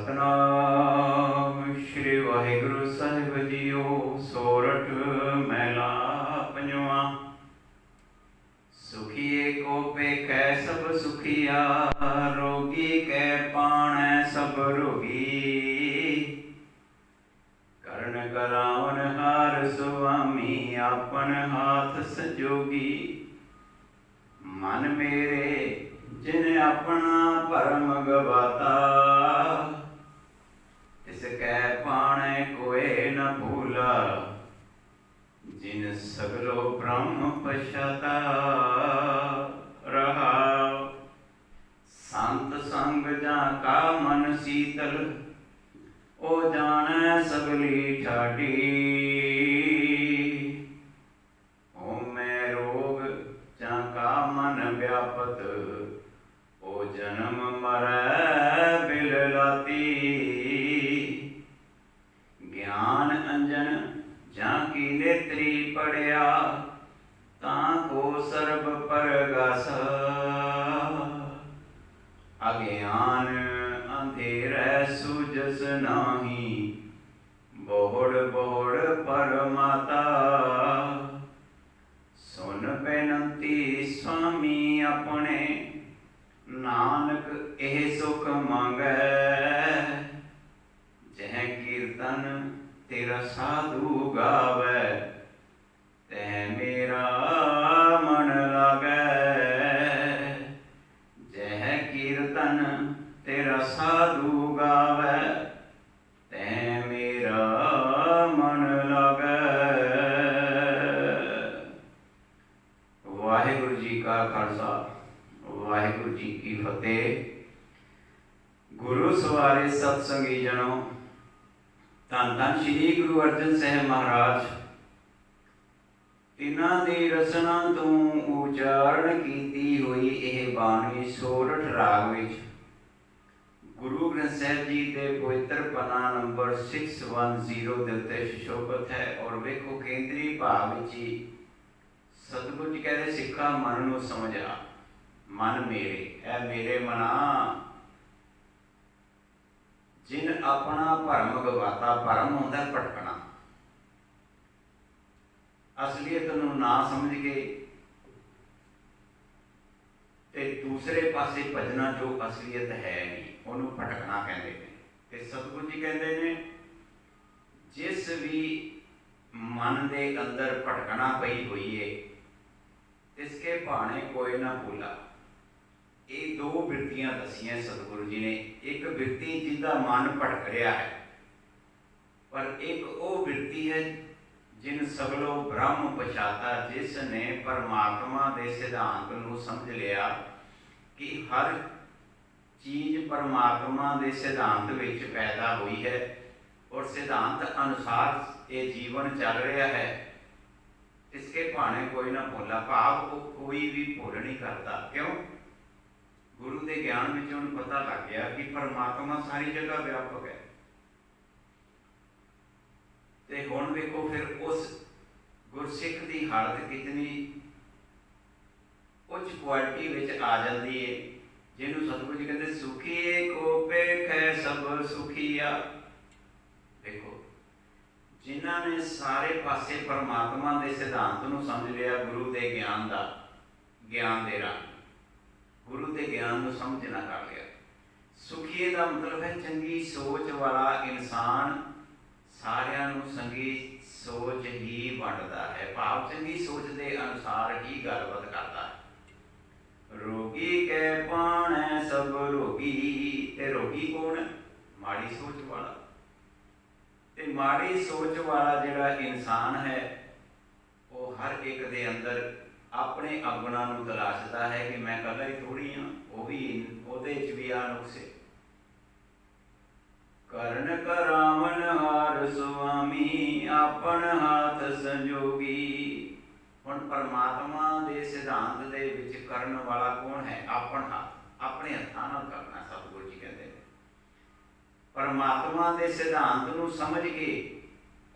सतनाम श्री वाहिगुरु साहिब जीओ। सोरठ मैला पंजवा। सुखिए को पेखै सब सुखिया, रोगी कै पाणै सब रोगी। करण करावन हार सुआमी, आपन हाथ संजोगी। मन मेरे जिन अपना परम गवाता, तिसकै पाणै कोय न भूला। जिन सगलो ब्रह्म पछाता रहा। संत संग जा का मन शीतल, ओ जानै सगली ठाडी। होमै रोग जा का मन व्यापत, ओ जन्म मरै बिललाती। ज्ञान अंजन जा की नेत्री पढ़िया, तां को सर्ब परगासा। अज्ञान अंधेरै सूझस नाही, बोहड़ बोहड़ परमाता। सुन बेनती स्वामी अपने, नानक एह सुख मांगै। जह कीर्तन तेरा साधु गावै, तह मेरा मन लागै। जह कीर्तन तेरा साधु गावै, तह मेरा मन लागै। वाहिगुरु जी का खालसा, वाहिगुरु जी की फतेह। गुरु सवारे सत्संगी जनों, धन धन श्री गुरु अर्जन साहब महाराज तिन्हां दी रचना तो उचारण कीती हुई यह बाणी सोरठ राग विच गुरु ग्रंथ साहिब जी के पवित्र पन्ना नंबर 610 के उत्ते सुशोभित है। और वेखो केंद्री भाव विच ही सतगुरु जी कहते सिखा मन नूं समझा। मन मेरे ऐ मेरे मना, जिन अपना भरम गवाता। भरम होंदा भटकना, असलीयत नूं ना समझ के ते दूसरे पासे भजना जो असलीयत है नहीं, उन्होंने भटकना कहते हैं। ते सतगुरु जी कहते हैं जिस भी मन के अंदर भटकना पई हुई है, तिसके भाने कोई ना भूला। ये दो बिरतियां दसियां सतगुरु जी ने। एक बिरती जिसका मन भटक रहा है, पर एक वो बिरती है जिन सगलों ब्रह्म पछाता, जिसने परमात्मा के सिद्धांत को समझ लिया कि हर चीज परमात्मा के सिद्धांत विच पैदा हुई है और सिद्धांत अनुसार ये जीवन चल रहा है। इसके भाने कोई ना भूला, भाव को कोई भी भूल नहीं करता। क्यों? गुरु के ज्ञान में उन्हें पता लग गया कि परमात्मा सारी जगह व्यापक है। ते हुण वेखो फिर उस गुरसिख की हालत कितनी उच्च क्वालिटी विच आ जाती है, जिन्होंने सतगुरु जी कहते सुखिए को पेखै सब सुखिया। देखो जिन्हों ने सारे पासे परमात्मा के सिद्धांत को समझ लिया, गुरु के ज्ञान का ज्ञान दे रहा, गुरु के ज्ञान को समझना कर लिया। सुखीए का मतलब है चंगी सोच वाला इंसान सारिਆਂ ਨੂੰ संगी सोच ही वंडदा है। भाव चंगी सोच के अनुसार ही गलबात करता है। रोगी कै पाणै सब रोगी, ते रोगी कौन? माड़ी सोच वाला। ते माड़ी सोच वाला जिहड़ा इंसान है वो हर एक दे अंदर अपने अवगुणों को तलाशता है कि मैं कला ही थोड़ी हाँ, वो भी उहदे च भी आ नुक्से। करण करावन हार सुआमी, आपन हाथ संजोगी। हुण परमात्मा के सिद्धांत दे विच करन वाला कौन है? आपन हाथ, अपने हत्थां नाल करना। सतगुरु जी कहते हैं परमात्मा के सिद्धांत को समझ के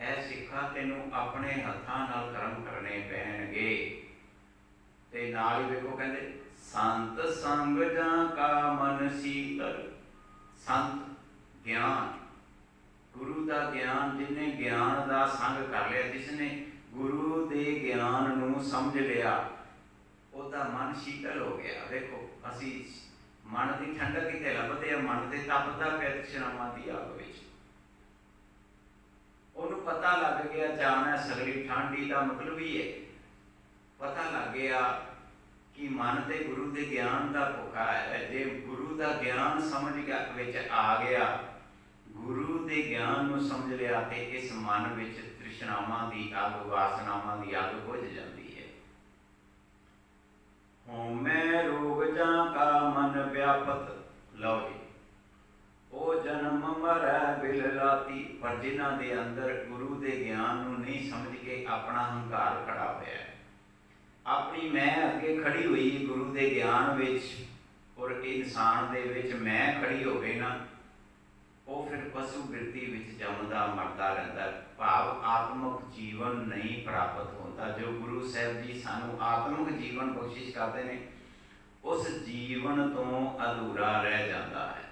ऐ सिखा तेनों अपने हत्थां नाल कर्म करने पैणगे। ते नाल ही वेखो कहते संत संग जा का मन शीतल। संत ਗਿਆਨ, ਗੁਰੂ ਦਾ ਗਿਆਨ, ਜਿਹਨੇ ਗਿਆਨ ਦਾ ਸੰਗ ਕਰ ਲਿਆ, ਜਿਸਨੇ ਗੁਰੂ ਦੇ ਗਿਆਨ ਨੂੰ ਸਮਝ ਲਿਆ, ਉਹਦਾ ਮਨ ਸ਼ੀਤਲ ਹੋ ਗਿਆ। ਦੇਖੋ ਅਸੀਂ ਮਨ ਦੀ ਠੰਡਕ ਕਿਤੇ ਲੱਭਦੇ ਆ, ਮਨ ਤੇ ਤਪਦਾ ਪਿਆ ਤ੍ਰਿਸ਼ਨਾਵਾਂ ਦੀ ਅੱਗ ਵਿੱਚ। ਉਹਨੂੰ ਪਤਾ ਲੱਗ ਗਿਆ ਜਾਣਾ ਸਗਲੀ ਠੰਡੀ ਦਾ ਮਤਲਬ ਹੀ ਹੈ, ਪਤਾ ਲੱਗ ਗਿਆ ਕਿ ਮਨ ਤੇ ਗੁਰੂ ਦੇ ਗਿਆਨ ਦਾ ਭੁੱਖਾ ਹੈ। ਜੇ ਗੁਰੂ ਦਾ ਗਿਆਨ ਸਮਝ ਵਿੱਚ ਆ ਗਿਆ, ਗੁਰੂ ਦੇ ਗਿਆਨ ਨੂੰ ਸਮਝ ਲਿਆ, ਤੇ ਇਸ ਮਨ ਵਿੱਚ ਤ੍ਰਿਸ਼ਨਾਵਾਂ ਦੀ ਅੱਗ, ਵਾਸਨਾਵਾਂ ਦੀ ਅੱਗ ਬੁਝ ਜਾਂਦੀ ਹੈ। ਹੋਮੈ ਰੋਗ ਜਾਂ ਕਾ ਮਨ ਵਿਆਪਤ, ਲਓ ਜੀ, ਉਹ ਜਨਮ ਮਰੈ ਬਿਲ ਰਾਤੀ। ਪਰ ਜਿਨ੍ਹਾਂ ਦੇ ਅੰਦਰ ਗੁਰੂ ਦੇ ਗਿਆਨ ਨੂੰ ਨਹੀਂ ਸਮਝ ਕੇ ਆਪਣਾ ਹੰਕਾਰ ਖੜਾ ਹੋਇਆ, ਆਪਣੀ ਮੈਂ ਅੱਗੇ ਖੜੀ ਹੋਈ ਗੁਰੂ ਦੇ ਗਿਆਨ ਵਿੱਚ, ਔਰ ਇਨਸਾਨ ਦੇ ਵਿੱਚ ਮੈਂ ਖੜੀ ਹੋ ਗਈ ਨਾ, ਉਹ ਫਿਰ ਪਸ਼ੂ ਬਿਰਤੀ ਵਿੱਚ ਜੰਮਦਾ ਮਰਦਾ ਰਹਿੰਦਾ। ਭਾਵ ਆਤਮਿਕ ਜੀਵਨ ਨਹੀਂ ਪ੍ਰਾਪਤ ਹੁੰਦਾ। ਜੋ ਗੁਰੂ ਸਾਹਿਬ ਜੀ ਸਾਨੂੰ ਆਤਮਿਕ ਜੀਵਨ ਬਖਸ਼ਿਸ਼ ਕਰਦੇ ਨੇ, ਉਸ ਜੀਵਨ ਤੋਂ ਅਧੂਰਾ ਰਹਿ ਜਾਂਦਾ ਹੈ।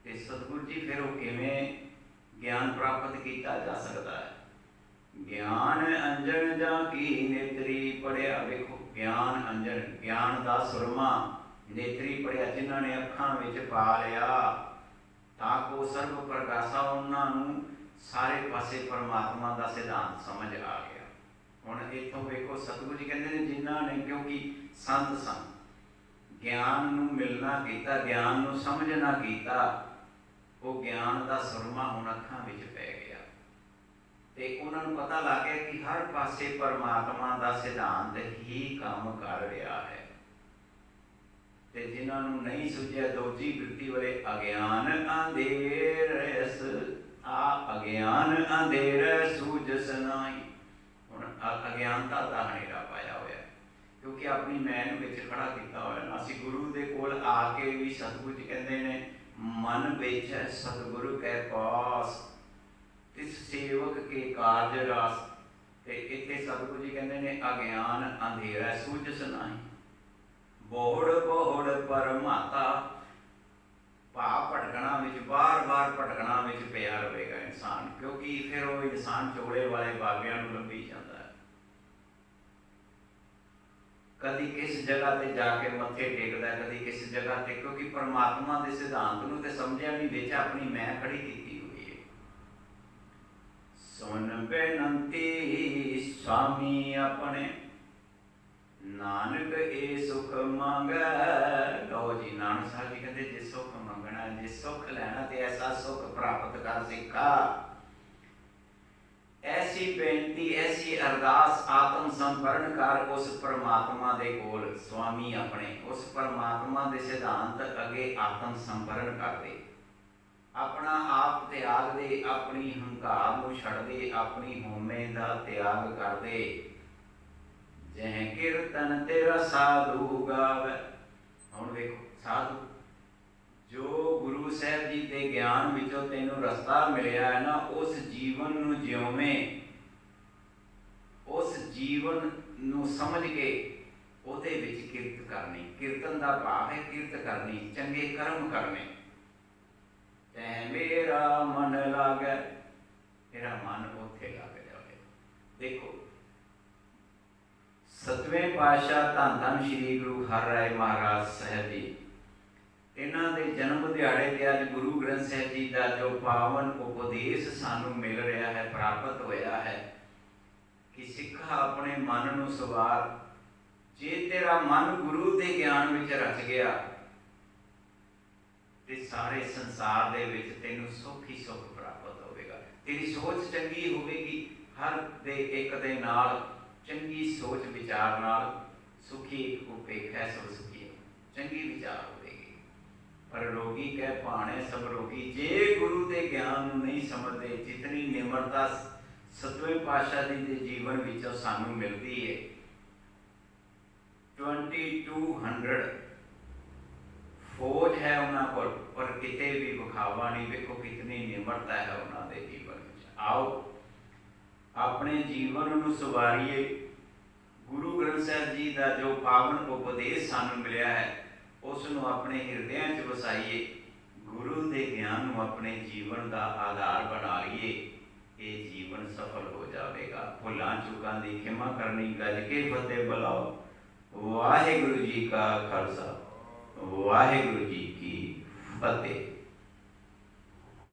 ਤੇ ਸਤਿਗੁਰੂ ਜੀ ਫਿਰ ਉਹ ਕਿਵੇਂ ਗਿਆਨ ਪ੍ਰਾਪਤ ਕੀਤਾ ਜਾ ਸਕਦਾ ਹੈ? ਗਿਆਨ ਅੰਜਨ ਜਾਂ ਕੀ ਨੇਤਰੀ ਪੜਿਆ। ਵੇਖੋ ਗਿਆਨ ਅੰਜਨ, ਗਿਆਨ ਦਾ ਸੁਰਮਾ, ਨੇਤਰੀ ਪੜਿਆ, ਜਿਨ੍ਹਾਂ ਨੇ ਅੱਖਾਂ ਵਿੱਚ ਪਾ ਲਿਆ, ਤਾਂ ਕੋ ਸਰਬ ਪ੍ਰਗਾਸਾ, ਉਹਨਾਂ ਨੂੰ ਸਾਰੇ ਪਾਸੇ ਪਰਮਾਤਮਾ ਦਾ ਸਿਧਾਂਤ ਸਮਝ ਆ ਗਿਆ। ਹੁਣ ਇੱਥੋਂ ਵੇਖੋ ਸਤਿਗੁਰੂ ਜੀ ਕਹਿੰਦੇ ਨੇ ਜਿਨ੍ਹਾਂ ਨੇ, ਕਿਉਂਕਿ ਸੰਤ ਸਨ, ਗਿਆਨ ਨੂੰ ਮਿਲਣਾ ਕੀਤਾ, ਗਿਆਨ ਨੂੰ ਸਮਝਣਾ ਕੀਤਾ, ਉਹ ਗਿਆਨ ਦਾ ਸੁਰਮਾ ਹੁਣ ਅੱਖਾਂ ਵਿੱਚ ਪੈ ਗਿਆ, ਤੇ ਉਹਨਾਂ ਨੂੰ ਪਤਾ ਲੱਗ ਗਿਆ ਕਿ ਹਰ ਪਾਸੇ ਪਰਮਾਤਮਾ ਦਾ ਸਿਧਾਂਤ ਹੀ ਕੰਮ ਕਰ ਰਿਹਾ ਹੈ। ਤੇ ਜਿਨ੍ਹਾਂ ਨੂੰ ਨਹੀਂ ਸੁਝਿਆ, ਦੋਜੀ ਬਿਰਤੀ ਵਾਲੇ, ਅਗਿਆਨ ਅੰਧੇਰਸ, ਆ ਅਗਿਆਨ ਅੰਧੇਰ ਸੂਝਸ ਨਾਹੀ। ਹੁਣ ਅਗਿਆਨਤਾ ਦਾ ਹਨੇਰਾ ਪਾਇਆ ਹੋਇਆ, ਕਿਉਂਕਿ ਆਪਣੀ ਮੈਂ ਨੂੰ ਵਿੱਚ ਖੜਾ ਕੀਤਾ ਹੋਇਆ। ਅਸੀਂ ਗੁਰੂ ਦੇ ਕੋਲ ਆ ਕੇ ਵੀ ਸਤਿਗੁਰੂ ਜੀ ਕਹਿੰਦੇ ਨੇ, ਮਨ ਵਿੱਚ ਸਤਿਗੁਰੂ ਕੈ ਪਾਸ, ਤਿਸ ਸੇਵਕ ਕੇ ਕਾਰਜ ਰਾਸ। ਤੇ ਇੱਥੇ ਸਤਿਗੁਰੂ ਜੀ ਕਹਿੰਦੇ ਨੇ ਅਗਿਆਨ ਅੰਧੇਰਾ ਸੂਝਸ ਨਾਹੀ, ਬੋੜ ਬੋੜ ਪਰਮਾਤਾ। ਭਾਵ ਭਟਕਣਾ ਵਿੱਚ, ਬਾਰ-ਬਾਰ ਭਟਕਣਾ ਵਿੱਚ ਪਿਆ ਰਹੇਗਾ ਇਨਸਾਨ, ਕਿਉਂਕਿ ਫਿਰ ਉਹ ਇਨਸਾਨ ਚੋਲੇ ਵਾਲੇ ਬਾਬਿਆਂ ਨੂੰ ਲੱਭੀ ਜਾਂਦਾ ਹੈ। ਕਦੀ ਕਿਸ ਜਗ੍ਹਾ ਤੇ ਜਾ ਕੇ ਮੱਥੇ ਟੇਕਦਾ, ਕਦੀ ਕਿਸ ਜਗ੍ਹਾ ਤੇ, ਕਿਉਂਕਿ ਪਰਮਾਤਮਾ ਦੇ ਸਿਧਾਂਤ ਨੂੰ ਤੇ ਸਮਝਿਆ ਨਹੀਂ, ਵਿੱਚ ਆਪਣੀ ਮੈਂ ਖੜੀ ਕੀਤੀ ਹੋਈ ਹੈ। ਸੁਣ ਬੇਨੰਤੀ ਸੁਆਮੀ ਆਪਣੇ, ਨਾਨਕ ਇਹ ਸੁਖ ਮੰਗੈ। ਲਓ ਜੀ, ਨਾਨਕ ਸਾਹਿਬ ਜੀ ਕਹਿੰਦੇ ਜੇ ਸੁਖ ਮੰਗਣਾ, ਜੇ ਸੁਖ ਲੈਣਾ, ਤੇ ਐਸਾ ਸੁਖ ਪ੍ਰਾਪਤ ਕਰ ਸਿੱਖਾ। ਐਸੀ ਬੇਨਤੀ, ਐਸੀ ਅਰਦਾਸ, ਆਤਮ ਸੰਪਰਨ ਕਰ ਉਸ ਪਰਮਾਤਮਾ ਦੇ ਕੋਲ, ਸੁਆਮੀ ਆਪਣੇ, ਉਸ ਪਰਮਾਤਮਾ ਦੇ ਸਿਧਾਂਤ ਅੱਗੇ ਆਤਮ ਸੰਪਰਨ ਕਰ ਦੇ, ਆਪਣਾ ਆਪ ਤਿਆਗ ਦੇ, ਆਪਣੀ ਹੰਕਾਰ ਨੂੰ ਛੱਡ ਦੇ, ਆਪਣੀ ਹਉਮੈ ਦਾ ਤਿਆਗ ਕਰ ਦੇ। ਜਹ ਕੀਰਤਨ ਤੇਰਾ ਸਾਧੂ ਗਾਵੇ। ਹੁਣ ਵੇਖੋ ਸਾਧੂ, ਜੋ ਗੁਰੂ ਸਾਹਿਬ ਜੀ ਦੇ ਗਿਆਨ ਵਿੱਚੋਂ ਤੈਨੂੰ ਰਸਤਾ ਮਿਲਿਆ ਹੈ ਨਾ, ਉਸ ਜੀਵਨ ਨੂੰ ਜਿਉਵੇਂ, ਉਸ ਜੀਵਨ ਨੂੰ ਸਮਝ ਕੇ ਉਹਦੇ ਵਿੱਚ ਕਿਰਤ ਕਰਨੀ। ਕੀਰਤਨ ਦਾ ਭਾਵ ਹੈ ਕਿਰਤ ਕਰਨੀ, ਚੰਗੇ ਕਰਮ ਕਰਨੇ। ਤੈ ਮੇਰਾ ਮਨ ਲਾਗੈ, ਤੇਰਾ ਮਨ ਉੱਥੇ ਲੱਗ ਜਾਵੇ। ਦੇਖੋ ਸਤਵੇਂ ਪਾਤਸ਼ਾਹ ਧੰਨ ਧੰਨ ਸ਼੍ਰੀ ਗੁਰੂ ਹਰਿਰਾਏ ਮਹਾਰਾਜ ਸਾਹਿਬ ਜੀ, ਇਹਨਾਂ ਦੇ ਜਨਮ ਦਿਹਾੜੇ ਤੇ ਅੱਜ ਗੁਰੂ ਗ੍ਰੰਥ ਸਾਹਿਬ ਜੀ ਦਾ ਜੋ ਪਾਵਨ ਉਪਦੇਸ਼ ਸਾਨੂੰ ਮਿਲ ਰਿਹਾ ਹੈ, ਪ੍ਰਾਪਤ ਹੋਇਆ ਹੈ, ਕਿ ਸਿੱਖਾ ਆਪਣੇ ਮਨ ਨੂੰ ਸਵਾਰ। ਜੇ ਤੇਰਾ ਮਨ ਗੁਰੂ ਦੇ ਗਿਆਨ ਵਿੱਚ ਰਚ ਗਿਆ, ਤੇ ਸਾਰੇ ਸੰਸਾਰ ਦੇ ਵਿੱਚ ਤੈਨੂੰ ਸੁੱਖ ਹੀ ਸੁੱਖ ਪ੍ਰਾਪਤ ਹੋਵੇਗਾ। ਤੇਰੀ ਸੋਚ ਚੰਗੀ ਹੋਵੇਗੀ, ਹਰ ਦੇ ਇੱਕ ਦੇ ਨਾਲ ਚੰਗੀ ਸੋਚ ਵਿਚਾਰ ਨਾਲ, ਸੁਖੀ ਇੱਕ ਉਪੇਖਾ ਸਭ ਸੁਖੀ, ਚੰਗੀ ਵਿਚਾਰ ਹੋਵੇਗੀ। ਪਰ ਰੋਗੀ ਕਹਿ ਭਾਣੇ ਸਭ ਰੋਗੀ। ਜੇ ਗੁਰੂ ਦੇ ਗਿਆਨ ਨੂੰ ਨਹੀਂ ਸਮਝਦੇ, ਜਿਤਨੀ ਨਿਮਰਤਾ ਸਤਵੇਂ ਪਾਤਸ਼ਾਹ ਜੀ ਦੇ ਜੀਵਨ ਵਿੱਚੋਂ ਸਾਨੂੰ ਮਿਲਦੀ ਹੈ, 2200 ਫੌਜ ਹੈ ਉਹਨਾਂ ਕੋਲ, ਪਰ ਕਿਤੇ ਵੀ ਵਿਖਾਵਾ ਨਹੀਂ। ਵੇਖੋ ਕਿਤਨੀ ਨਿਮਰਤਾ ਹੈ ਉਹਨਾਂ ਦੇ ਜੀਵਨ ਵਿੱਚ। ਆਓ ਆਪਣੇ ਜੀਵਨ ਨੂੰ ਸਵਾਰੀਏ। ਗੁਰੂ ਗ੍ਰੰਥ ਸਾਹਿਬ ਜੀ ਦਾ ਜੋ ਪਾਵਨ ਉਪਦੇਸ਼ ਸਾਨੂੰ ਮਿਲਿਆ ਹੈ, ਉਸ ਨੂੰ ਆਪਣੇ ਹਿਰਦਿਆਂ 'ਚ ਵਸਾਈਏ। ਗੁਰੂ गुरु के ज्ञान को अपने जीवन का आधार बना लिए, ये जीवन सफल हो जाएगा। भुलां चूकां दी खिमा करनी, गज के फतेह बुलाओ। वाहिगुरु जी का खालसा, वाहिगुरु जी की फतेह।